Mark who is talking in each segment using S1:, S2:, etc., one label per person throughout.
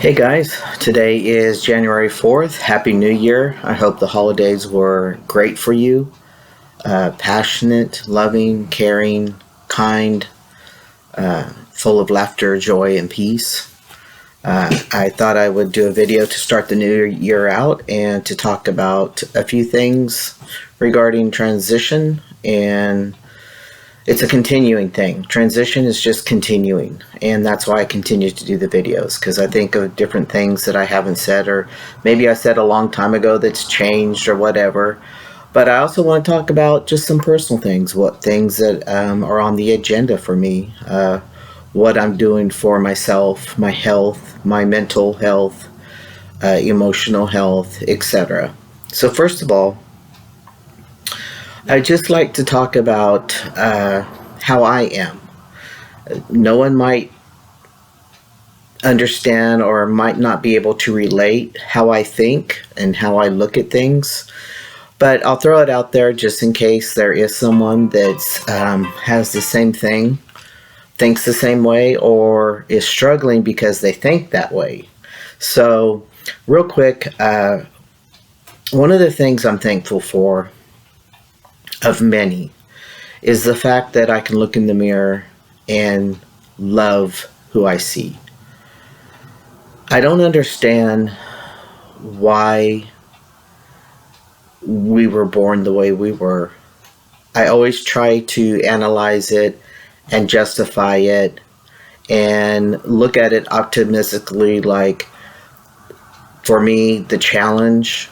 S1: Hey guys, today is January 4th. Happy New Year. I hope the holidays were great for you. Passionate, loving, caring, kind, full of laughter, joy, and peace. I thought I would do a video to start the new year out and to talk about a few things regarding transition, and it's a continuing thing. Transition is just continuing, and that's why I continue to do the videos, because I think of different things that I haven't said, or maybe I said a long time ago that's changed or whatever. But I also want to talk about just some personal things, what things that are on the agenda for me, what I'm doing for myself, my health, my mental health, emotional health, etc. So first of all, I'd just like to talk about how I am. No one might understand or might not be able to relate how I think and how I look at things, but I'll throw it out there just in case there is someone that has the same thing, thinks the same way, or is struggling because they think that way. So, real quick, one of the things I'm thankful for, of many, is the fact that I can look in the mirror and love who I see. I don't understand why we were born the way we were. I always try to analyze it and justify it and look at it optimistically, like, for me, the challenge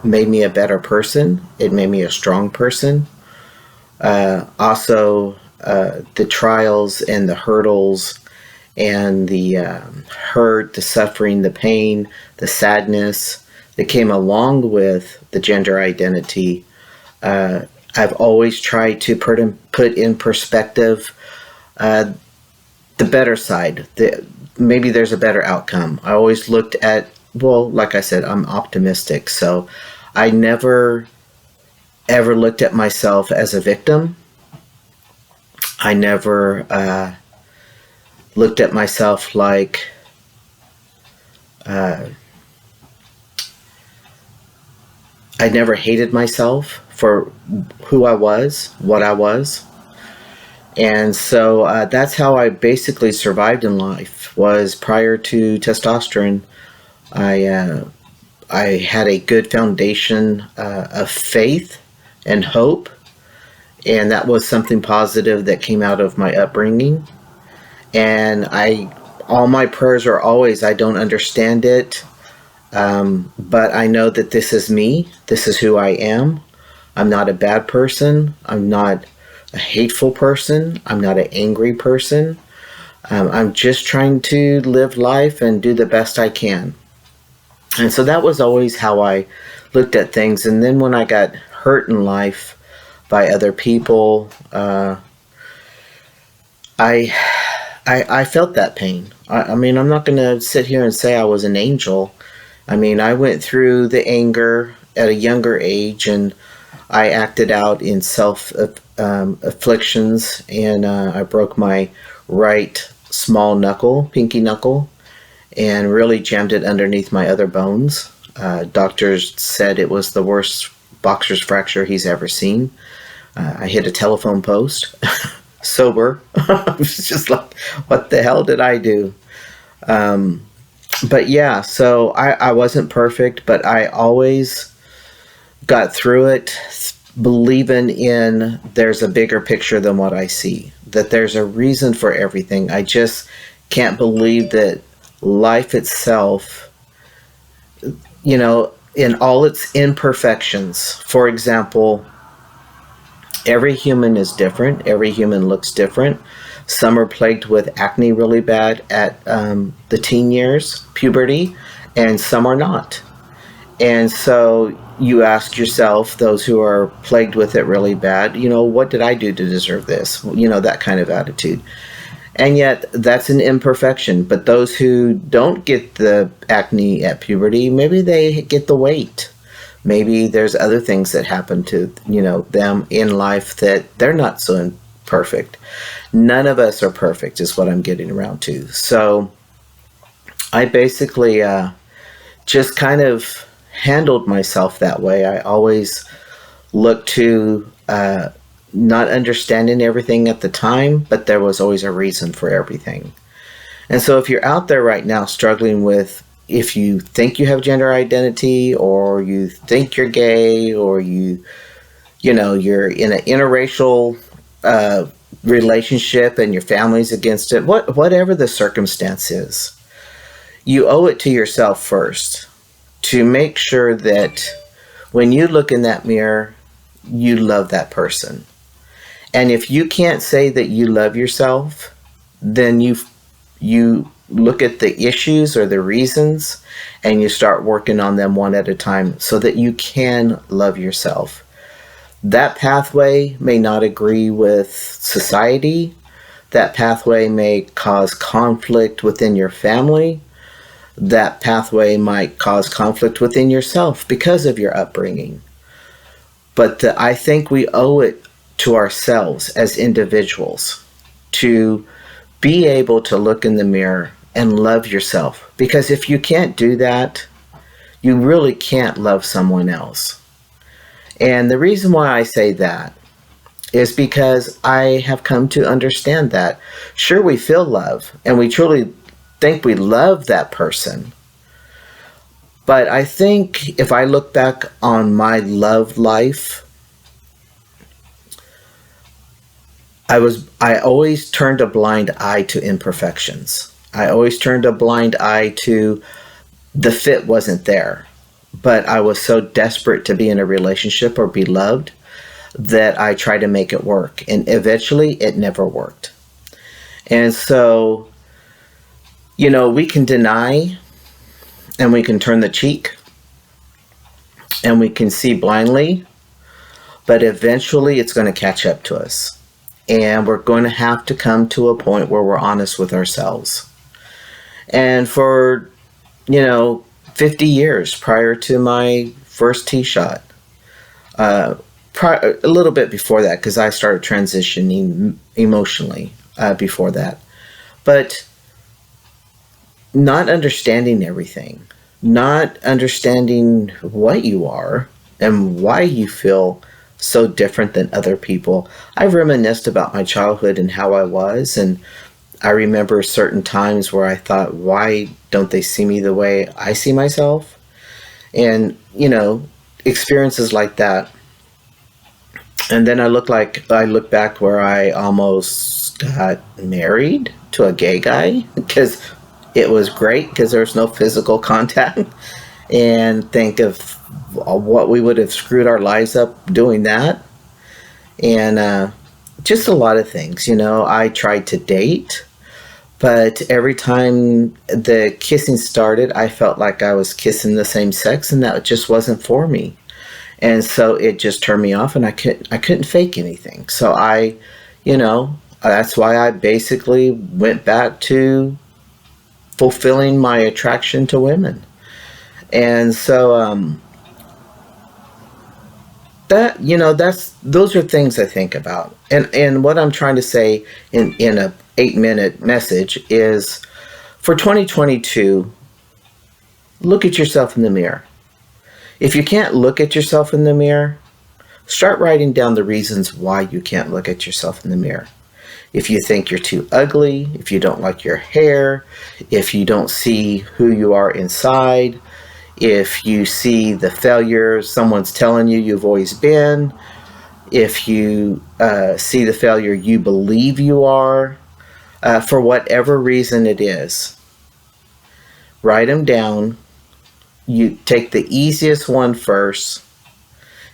S1: made me a better person. It made me a strong person. Also, the trials and the hurdles and the hurt, the suffering, the pain, the sadness that came along with the gender identity, I've always tried to put in perspective the better side. Maybe there's a better outcome. I always looked at, well, like I said, I'm optimistic, so I never ever looked at myself as a victim. I never looked at myself like I never hated myself for who I was, what I was. And so that's how I basically survived in life. Was prior to testosterone, I had a good foundation of faith and hope, and that was something positive that came out of my upbringing. And all my prayers are always, I don't understand it, but I know that this is me. This is who I am. I'm not a bad person. I'm not a hateful person. I'm not an angry person. I'm just trying to live life and do the best I can. And so that was always how I looked at things. And then when I got hurt in life by other people, I felt that pain. I mean, I'm not going to sit here and say I was an angel. I mean, I went through the anger at a younger age, and I acted out in self-afflictions, and I broke my right small knuckle, pinky knuckle, and really jammed it underneath my other bones. Doctors said it was the worst boxer's fracture he's ever seen. I hit a telephone post, sober. I was just like, what the hell did I do? But yeah, so I wasn't perfect, but I always got through it believing in there's a bigger picture than what I see, that there's a reason for everything. I just can't believe that life itself, in all its imperfections. For example, every human is different. Every human looks different. Some are plagued with acne really bad at the teen years, puberty, and some are not. And so you ask yourself, those who are plagued with it really bad, what did I do to deserve this? That kind of attitude. And yet that's an imperfection. But those who don't get the acne at puberty, maybe they get the weight. Maybe there's other things that happen to, them in life that they're not so perfect. None of us are perfect is what I'm getting around to. So I basically just kind of handled myself that way. I always looked to not understanding everything at the time, but there was always a reason for everything. And so if you're out there right now struggling with, if you think you have gender identity, or you think you're gay, or you're in an interracial relationship and your family's against it, whatever the circumstance is, you owe it to yourself first to make sure that when you look in that mirror, you love that person. And if you can't say that you love yourself, then you look at the issues or the reasons, and you start working on them one at a time so that you can love yourself. That pathway may not agree with society. That pathway may cause conflict within your family. That pathway might cause conflict within yourself because of your upbringing. But I think we owe it to ourselves as individuals to be able to look in the mirror and love yourself. Because if you can't do that, you really can't love someone else. And the reason why I say that is because I have come to understand that. Sure, we feel love and we truly think we love that person. But I think if I look back on my love life, I always turned a blind eye to imperfections. I always turned a blind eye to the fit wasn't there. But I was so desperate to be in a relationship or be loved that I tried to make it work. And eventually it never worked. And so, we can deny, and we can turn the cheek, and we can see blindly, but eventually it's going to catch up to us. And we're going to have to come to a point where we're honest with ourselves. And for, 50 years prior to my first tee shot, a little bit before that, because I started transitioning emotionally before that. But not understanding everything, not understanding what you are and why you feel so different than other people. I've reminisced about my childhood and how I was, and I remember certain times where I thought, why don't they see me the way I see myself? And, experiences like that. And then I look back where I almost got married to a gay guy, because it was great because there was no physical contact. And think of what we would have screwed our lives up doing that. And just a lot of things. I tried to date, but every time the kissing started, I felt like I was kissing the same sex, and that just wasn't for me. And so it just turned me off, and I couldn't fake anything. So that's why I basically went back to fulfilling my attraction to women. And so those are things I think about. And what I'm trying to say in a 8-minute message is, for 2022, look at yourself in the mirror. If you can't look at yourself in the mirror, start writing down the reasons why you can't look at yourself in the mirror. If you think you're too ugly, if you don't like your hair, if you don't see who you are inside, if you see the failure someone's telling you you've always been, if you see the failure you believe you are, for whatever reason it is, write them down. You take the easiest one first.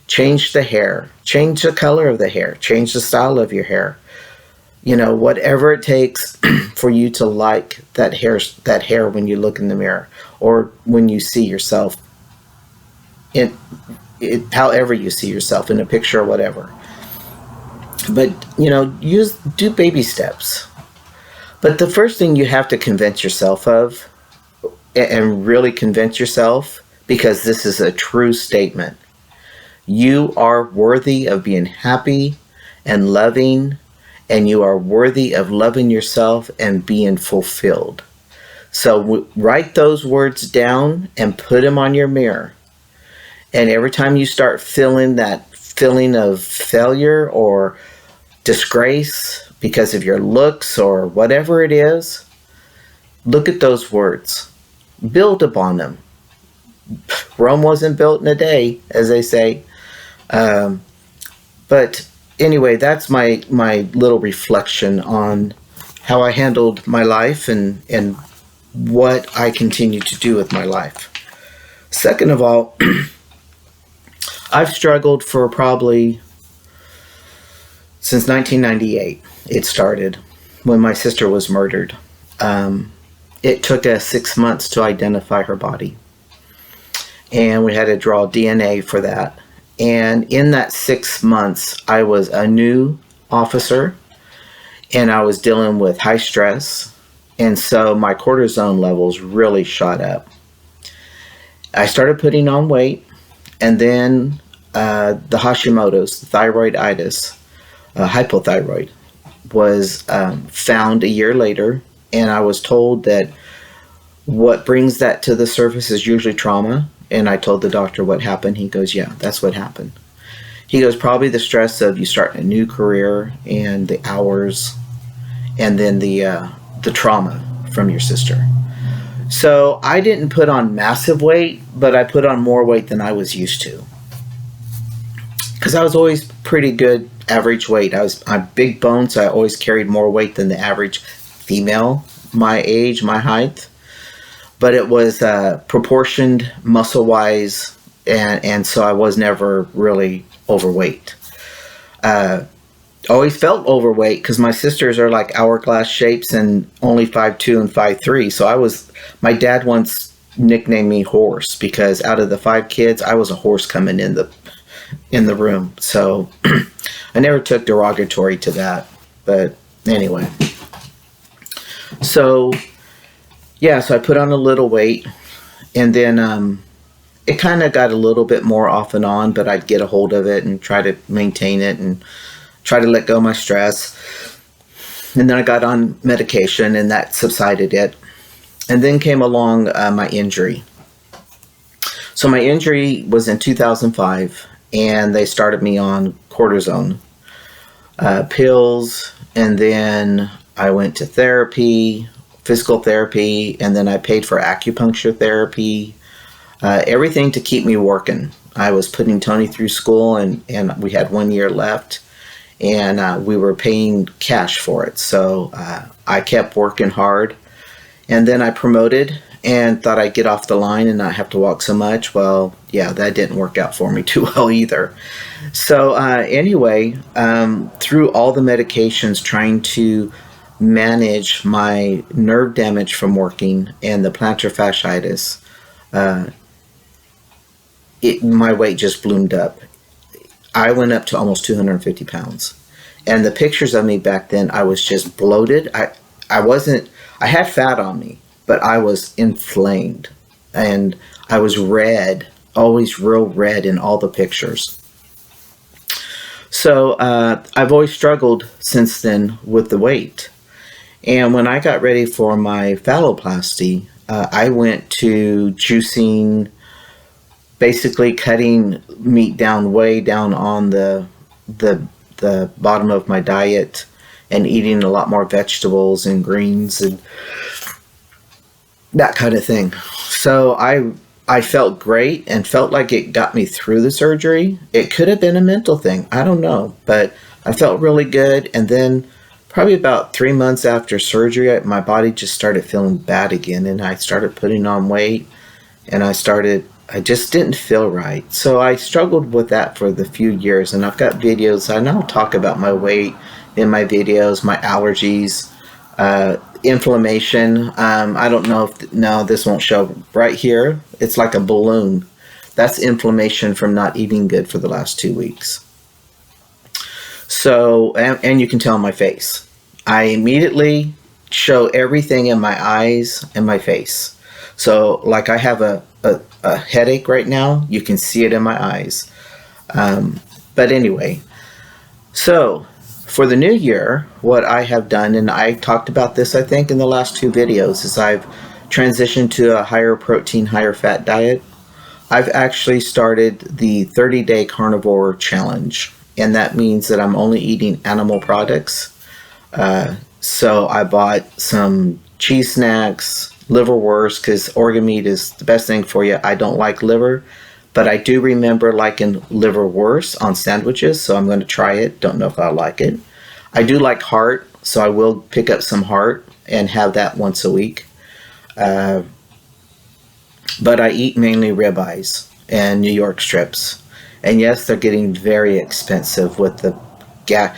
S1: Change the hair. Change the color of the hair. Change the style of your hair. Whatever it takes for you to like that hair when you look in the mirror, or when you see yourself however you see yourself in a picture or whatever. But do baby steps. But the first thing you have to convince yourself of, and really convince yourself, because this is a true statement, you are worthy of being happy and loving, and you are worthy of loving yourself and being fulfilled. So write those words down and put them on your mirror. And every time you start feeling that feeling of failure or disgrace because of your looks or whatever it is, look at those words. Build upon them. Rome wasn't built in a day, as they say. But anyway, that's my little reflection on how I handled my life and what I continue to do with my life. Second of all, I've struggled for probably since 1998. It started when my sister was murdered. It took us 6 months to identify her body, and we had to draw DNA for that. And in that 6 months, I was a new officer, and I was dealing with high stress, and so my cortisone levels really shot up. I started putting on weight, and then the Hashimoto's, the thyroiditis, hypothyroid, was found a year later, and I was told that what brings that to the surface is usually trauma. And I told the doctor what happened. He goes, yeah, that's what happened. He goes, probably the stress of you starting a new career and the hours, and then the trauma from your sister. So I didn't put on massive weight, but I put on more weight than I was used to, because I was always pretty good average weight. I'm big boned, so I always carried more weight than the average female my age, my height. But it was proportioned muscle-wise, and so I was never really overweight. Always felt overweight because my sisters are like hourglass shapes and only 5'2" and 5'3". So my dad once nicknamed me Horse, because out of the 5 kids, I was a horse coming in the room. So I never took derogatory to that. But anyway. So I put on a little weight, and then it kind of got a little bit more off and on, but I'd get a hold of it and try to maintain it and try to let go of my stress. And then I got on medication, and that subsided it. And then came along my injury. So my injury was in 2005, and they started me on cortisone pills, and then I went to therapy, physical therapy, and then I paid for acupuncture therapy, everything to keep me working. I was putting Tony through school, and we had 1 year left, and we were paying cash for it. So I kept working hard, and then I promoted and thought I'd get off the line and not have to walk so much. Well, yeah, that didn't work out for me too well either. So anyway, through all the medications, trying to manage my nerve damage from working and the plantar fasciitis, my weight just bloomed up. I went up to almost 250 pounds. And the pictures of me back then, I was just bloated. I had fat on me, but I was inflamed. And I was red, always real red in all the pictures. So I've always struggled since then with the weight. And when I got ready for my phalloplasty, I went to juicing, basically cutting meat down way down on the bottom of my diet, and eating a lot more vegetables and greens and that kind of thing. So I felt great and felt like it got me through the surgery. It could have been a mental thing, I don't know, but I felt really good. And then probably about 3 months after surgery, my body just started feeling bad again, and I started putting on weight, and I just didn't feel right. So I struggled with that for the few years, and I've got videos. I now talk about my weight in my videos, my allergies, inflammation. I don't know if, no, this won't show right here. It's like a balloon. That's inflammation from not eating good for the last 2 weeks. So, and you can tell in my face. I immediately show everything in my eyes and my face. So, like, I have a headache right now. You can see it in my eyes. But anyway, so for the new year, what I have done, and I talked about this, I think, in the last 2 videos, is I've transition to a higher protein, higher fat diet, I've actually started the 30-day carnivore challenge. And that means that I'm only eating animal products. So I bought some cheese snacks, liverwurst, because organ meat is the best thing for you. I don't like liver, but I do remember liking liverwurst on sandwiches, so I'm going to try it. Don't know if I like it. I do like heart, so I will pick up some heart and have that once a week. But I eat mainly ribeyes and New York strips. And yes, they're getting very expensive with the gas.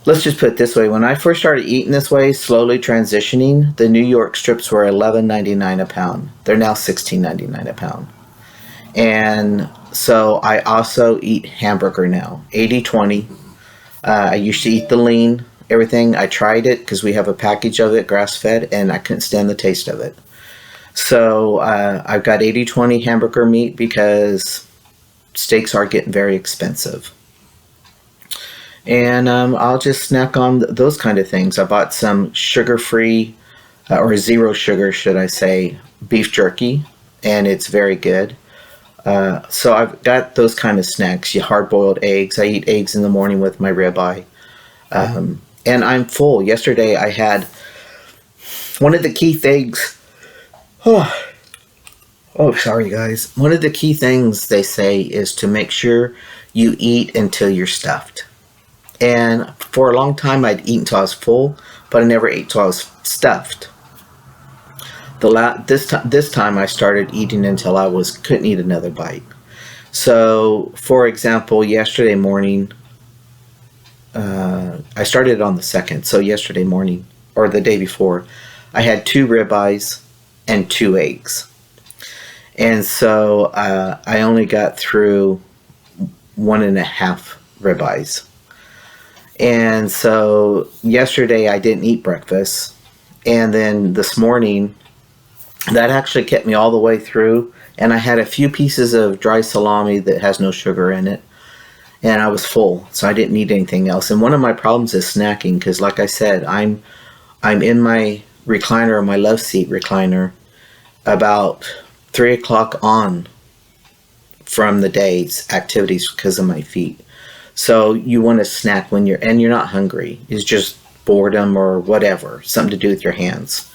S1: Let's just put it this way. When I first started eating this way, slowly transitioning, the New York strips were $11.99 a pound. They're now $16.99 a pound. And so I also eat hamburger now, 80-20. I used to eat the lean, everything. I tried it because we have a package of it, grass-fed, and I couldn't stand the taste of it. So I've got 80-20 hamburger meat because steaks are getting very expensive. And I'll just snack on those kind of things. I bought some sugar-free, or zero sugar, should I say, beef jerky, and it's very good. So I've got those kind of snacks. Hard-boiled eggs. I eat eggs in the morning with my ribeye. And I'm full. Yesterday I had one of the key things. Oh, sorry guys. One of the key things they say is to make sure you eat until you're stuffed. And for a long time, I'd eat until I was full, but I never ate until I was stuffed. This time, I started eating until I couldn't eat another bite. So, for example, yesterday morning, I started on the 2nd. So yesterday morning, or the day before, I had 2 ribeyes and 2 eggs. And so I only got through 1.5 ribeyes. And so yesterday I didn't eat breakfast, and then this morning that actually kept me all the way through, and I had a few pieces of dry salami that has no sugar in it, and I was full, so I didn't need anything else. And one of my problems is snacking, because like I said, I'm in my recliner, my love seat recliner, about 3 o'clock on from the day's activities because of my feet. So you want to snack when you're not hungry. It's just boredom or whatever, something to do with your hands.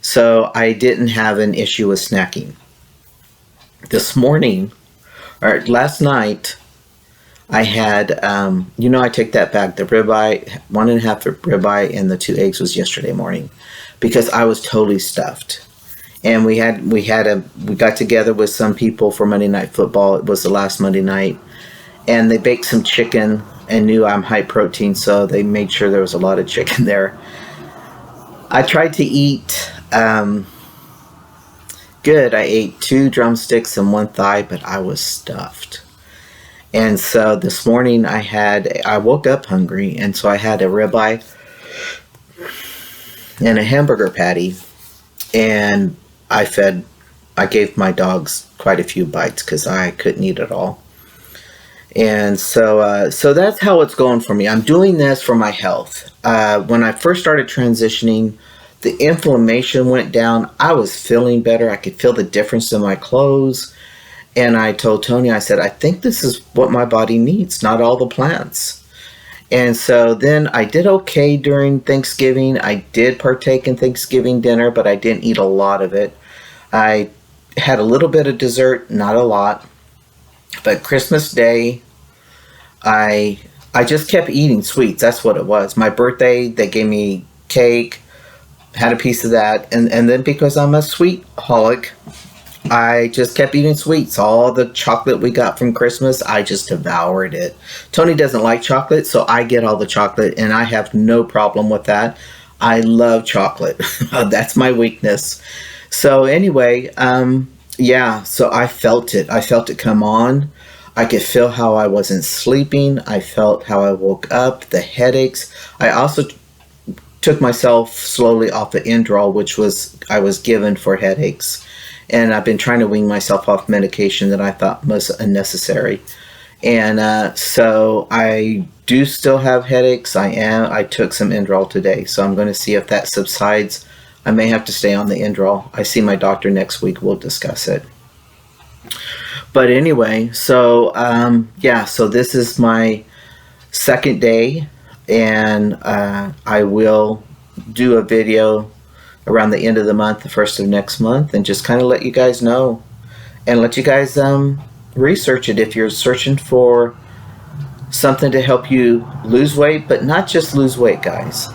S1: So I didn't have an issue with snacking. This morning, or last night, I had, I take that back. The ribeye, 1.5 ribeye and the 2 eggs was yesterday morning because I was totally stuffed. And we got together with some people for Monday Night Football. It was the last Monday night. And they baked some chicken and knew I'm high protein, so they made sure there was a lot of chicken there. I tried to eat good. I ate 2 drumsticks and 1 thigh, but I was stuffed. And so this morning I woke up hungry, and so I had a ribeye and a hamburger patty, and I gave my dogs quite a few bites because I couldn't eat it all. And so that's how it's going for me. I'm doing this for my health. When I first started transitioning, the inflammation went down. I was feeling better. I could feel the difference in my clothes. And I told Tony, I said, I think this is what my body needs, not all the plants. And so then I did okay during Thanksgiving. I did partake in Thanksgiving dinner, but I didn't eat a lot of it. I had a little bit of dessert, not a lot. But Christmas Day, I just kept eating sweets. That's what it was. My birthday, they gave me cake, had a piece of that. And then because I'm a sweet-holic, I just kept eating sweets. All the chocolate we got from Christmas, I just devoured it. Tony doesn't like chocolate, so I get all the chocolate, and I have no problem with that. I love chocolate. That's my weakness. So anyway, so I felt it. I felt it come on. I could feel how I wasn't sleeping. I felt how I woke up, the headaches. I also took myself slowly off the Indrol, which I was given for headaches. And I've been trying to wean myself off medication that I thought was unnecessary. And so I do still have headaches. I took some Indrol today, so I'm going to see if that subsides. I may have to stay on the Indrol. I see my doctor next week. We'll discuss it. But anyway, so yeah, so this is my second day, and I will do a video around the end of the month, the first of next month, and just kind of let you guys know and let you guys research it if you're searching for something to help you lose weight, but not just lose weight, guys.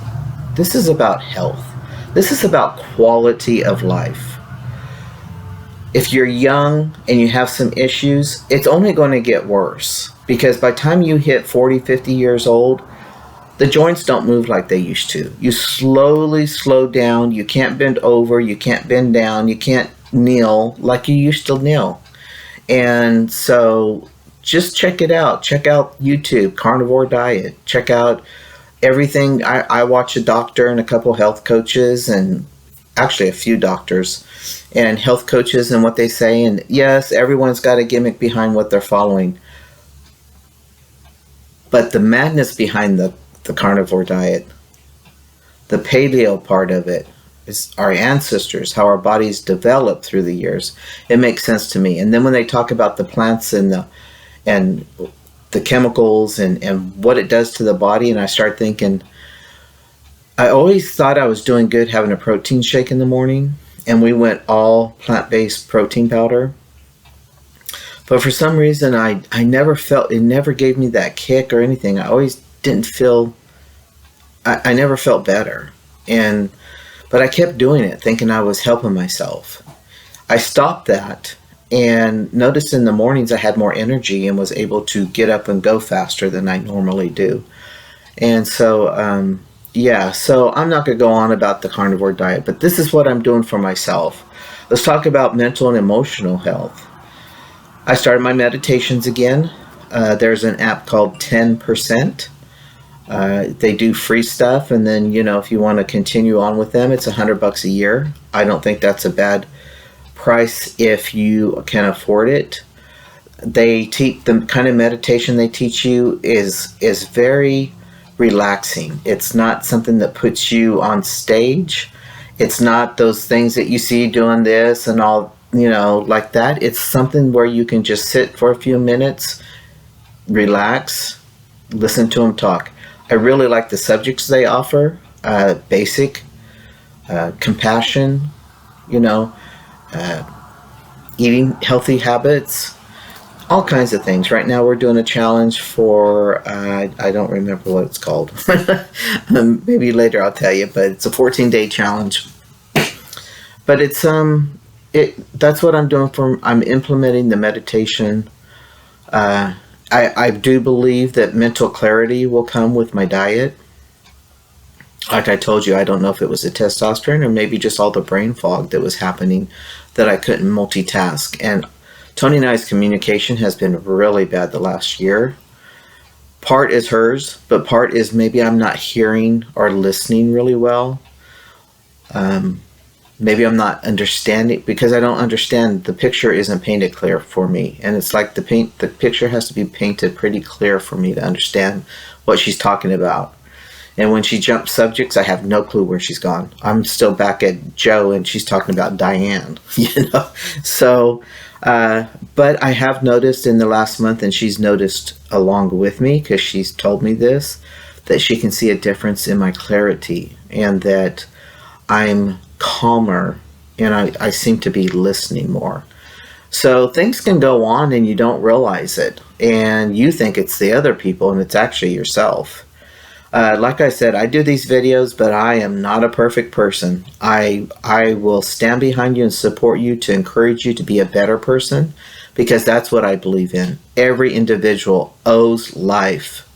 S1: This is about health. This is about quality of life. If you're young and you have some issues, it's only going to get worse, because by the time you hit 40, 50 years old, the joints don't move like they used to. You slowly slow down. You can't bend over. You can't bend down. You can't kneel like you used to kneel. And so just check it out. Check out YouTube, Carnivore Diet. Check out everything. I watch a doctor and a couple health coaches, and actually a few doctors and health coaches and what they say. And yes, everyone's got a gimmick behind what they're following. But the madness behind the carnivore diet, the paleo part of it, is our ancestors, how our bodies developed through the years. It makes sense to me. And then when they talk about the plants and the chemicals and what it does to the body, and I start thinking, I always thought I was doing good having a protein shake in the morning, and we went all plant-based protein powder. But for some reason, I never felt, it never gave me that kick or anything. I always didn't feel, I never felt better. But I kept doing it, thinking I was helping myself. I stopped that and noticed in the mornings I had more energy and was able to get up and go faster than I normally do. And so, yeah, so I'm not going to go on about the carnivore diet, but this is what I'm doing for myself. Let's talk about mental and emotional health. I started my meditations again. There's an app called 10%. They do free stuff, and then, you know, if you want to continue on with them, it's $100 a year. I don't think that's a bad price if you can afford it. They teach, the kind of meditation they teach you is very relaxing. It's not something that puts you on stage. It's not those things that you see doing this and all, you know, like that. It's something where you can just sit for a few minutes, relax, listen to them talk. I really like the subjects they offer. Basic, compassion, you know, eating healthy habits, all kinds of things. Right now we're doing a challenge for, I don't remember what it's called. Maybe later I'll tell you, but it's a 14-day challenge. But it's, that's what I'm doing I'm implementing the meditation. I do believe that mental clarity will come with my diet. Like I told you, I don't know if it was the testosterone or maybe just all the brain fog that was happening that I couldn't multitask. And Tony and I's communication has been really bad the last year. Part is hers, but part is maybe I'm not hearing or listening really well. Maybe I'm not understanding, because I don't understand. The picture isn't painted clear for me. And it's like the picture has to be painted pretty clear for me to understand what she's talking about. And when she jumps subjects, I have no clue where she's gone. I'm still back at Joe and she's talking about Diane, you know? So, but I have noticed in the last month, and she's noticed along with me because she's told me this, that she can see a difference in my clarity and that I'm calmer and I seem to be listening more. So things can go on and you don't realize it, and you think it's the other people and it's actually yourself. Like I said, I do these videos, but I am not a perfect person. I will stand behind you and support you to encourage you to be a better person, because that's what I believe in. Every individual owes life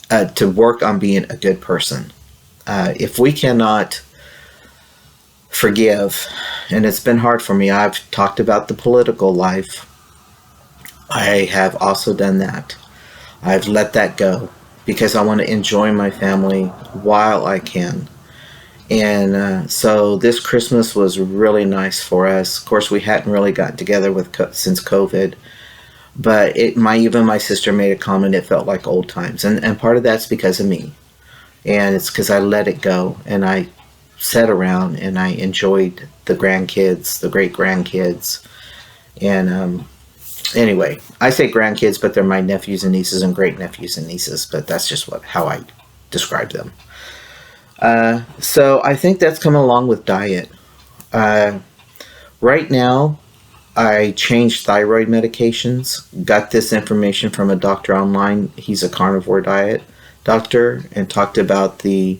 S1: to work on being a good person. If we cannot forgive, and it's been hard for me. I've talked about the political life. I have also done that. I've let that go because I want to enjoy my family while I can. And so this Christmas was really nice for us. Of course, we hadn't really gotten together since COVID, but even my sister made a comment, it felt like old times. And part of that's because of me. And it's because I let it go, and I sat around and I enjoyed the grandkids, the great grandkids. And anyway, I say grandkids, but they're my nephews and nieces and great nephews and nieces, but that's just how I describe them. So I think that's come along with diet. Right now, I changed thyroid medications. Got this information from a doctor online. He's a carnivore diet doctor, and talked about the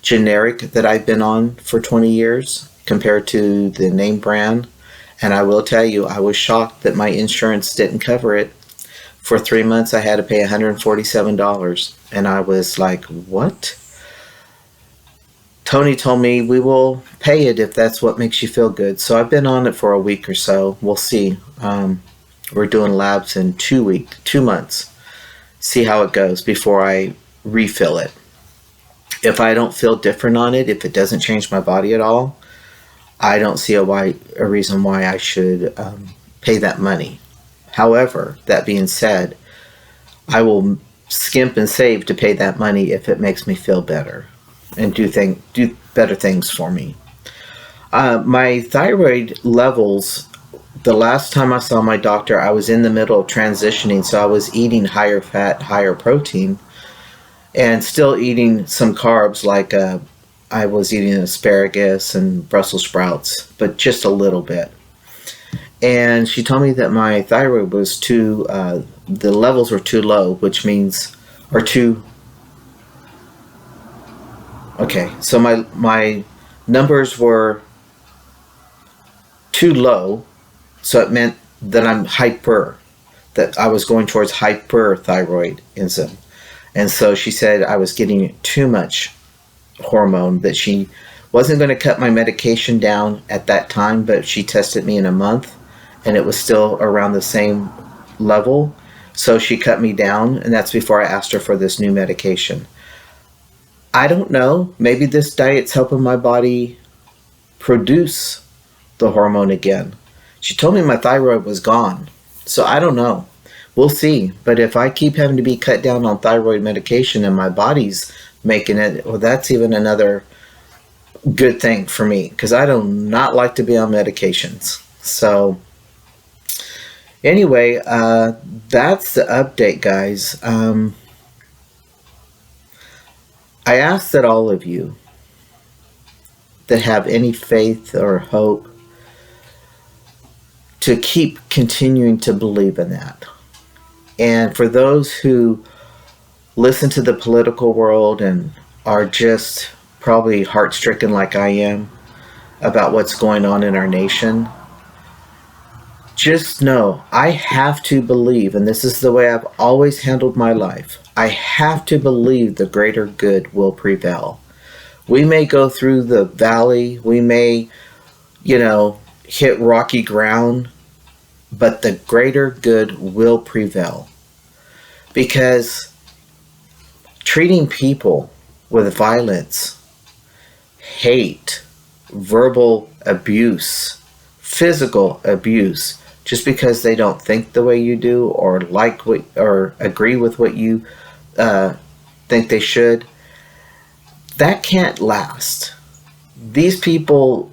S1: generic that I've been on for 20 years compared to the name brand. And I will tell you, I was shocked that my insurance didn't cover it. For 3 months, I had to pay $147. And I was like, what? Tony told me, we will pay it if that's what makes you feel good. So I've been on it for a week or so. We'll see. We're doing labs in 2 months. See how it goes before I refill it. If I don't feel different on it, if it doesn't change my body at all, I don't see a reason why I should pay that money. However, that being said, I will skimp and save to pay that money if it makes me feel better and do better things for me. My thyroid levels, the last time I saw my doctor, I was in the middle of transitioning, so I was eating higher fat, higher protein, and still eating some carbs, like I was eating asparagus and Brussels sprouts, but just a little bit. And she told me that my thyroid was the levels were too low, which means, so my numbers were too low, so it meant that that I was going towards hyperthyroidism. And so she said I was getting too much hormone, that she wasn't going to cut my medication down at that time, but she tested me in a month and it was still around the same level. So she cut me down, and that's before I asked her for this new medication. I don't know. Maybe this diet's helping my body produce the hormone again. She told me my thyroid was gone. So I don't know. We'll see. But if I keep having to be cut down on thyroid medication and my body's making it, well, that's even another good thing for me, because I do not like to be on medications. So anyway, that's the update, guys. I ask that all of you that have any faith or hope to keep continuing to believe in that. And for those who listen to the political world and are just probably heart-stricken like I am about what's going on in our nation, just know I have to believe, and this is the way I've always handled my life, I have to believe the greater good will prevail. We may go through the valley, we may, hit rocky ground, but the greater good will prevail. Because treating people with violence, hate, verbal abuse, physical abuse, just because they don't think the way you do or or agree with what you think they should, that can't last. These people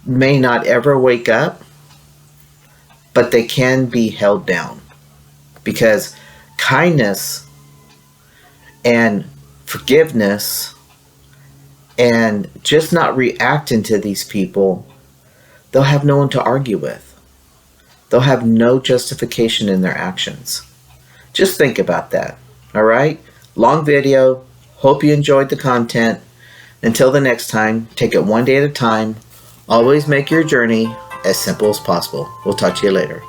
S1: may not ever wake up, but they can be held down, because kindness and forgiveness and just not reacting to these people, they'll have no one to argue with. They'll have no justification in their actions. Just think about that. All right? Long video. Hope you enjoyed the content. Until the next time, take it one day at a time. Always make your journey as simple as possible. We'll talk to you later.